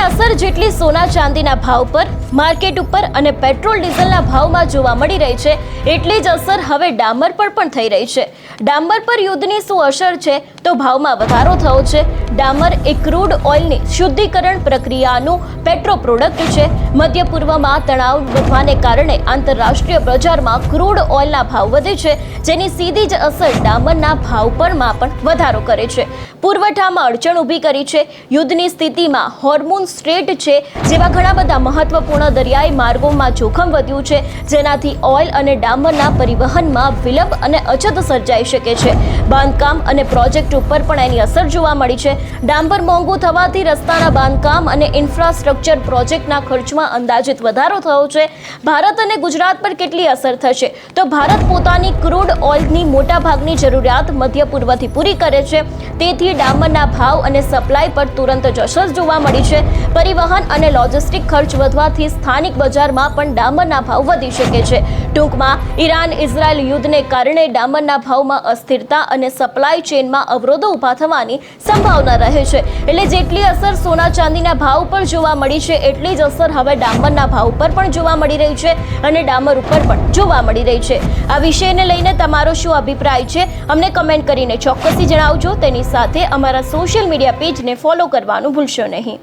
યુદ્ધની અસર જેટલી સોના ચાંદીના ભાવ પર, માર્કેટ ઉપર અને પેટ્રોલ ડીઝલના ભાવમાં જોવા મળી રહી છે, એટલી જ અસર હવે ડામર પર પણ થઈ રહી છે. ડામર પર યુદ્ધની શું અસર છે તો ભાવમાં વધારો થયો છે. ડામર એ ક્રૂડ ઓઇલની શુદ્ધિકરણ પ્રક્રિયાનું પેટ્રો પ્રોડક્ટ છે. મધ્ય પૂર્વમાં તણાવ વધવાને કારણે આંતરરાષ્ટ્રીય બજારમાં ક્રૂડ ઓઇલના ભાવ વધે છે, જેની સીધી જ અસર ડામરના ભાવ પરમાં પણ વધારો કરે છે. પુરવઠામાં અડચણ ઊભી કરી છે. યુદ્ધની સ્થિતિમાં હોર્મુઝ સ્ટ્રેટ છે જેવા ઘણા બધા મહત્વપૂર્ણ દરિયાઈ માર્ગોમાં જોખમ વધ્યું છે, જેનાથી ઓઇલ અને ડામરના પરિવહનમાં વિલંબ અને અછત સર્જાઈ શકે છે. બાંધકામ અને પ્રોજેક્ટ ઉપર પણ એની અસર જોવા મળી છે. ડામર મોંઘું થવાથી રસ્તાના બાંધકામ અને ઇન્ફ્રાસ્ટ્રક્ચર પ્રોજેક્ટના ખર્ચમાં અંદાજિત વધારો થયો છે. ભારત અને ગુજરાત પર કેટલી અસર થશે તો ભારત પોતાની ક્રૂડ ઓઇલની મોટાભાગની જરૂરિયાત મધ્ય પૂર્વથી પૂરી કરે છે, તેથી ડામરના ભાવ અને સપ્લાય પર તુરંત જ અસર જોવા મળી છે. પરિવહન અને લોજિસ્ટિક ખર્ચ વધવાથી સ્થાનિક બજારમાં પણ ડામરના ભાવ વધી શકે છે. ટૂંકમાં ઈરાન ઇઝરાયલ યુદ્ધને કારણે ડામરના ભાવમાં અસ્થિરતા અને સપ્લાય ચેનમાં અવરોધો ઊભા થવાની સંભાવના રહે છે. એટલે જેટલી અસર સોના ચાંદીના ભાવ પર જોવા મળી છે, એટલી જ અસર હવે ડામરના ભાવ પર પણ જોવા મળી રહી છે અને ડામર ઉપર પણ જોવા મળી રહી છે. આ વિષયને લઈને તમારો શું અભિપ્રાય છે અમને કમેન્ટ કરીને ચોક્કસથી જણાવજો. તેની સાથે અમારા સોશિયલ મીડિયા પેજને ફોલો કરવાનું ભૂલશો નહીં.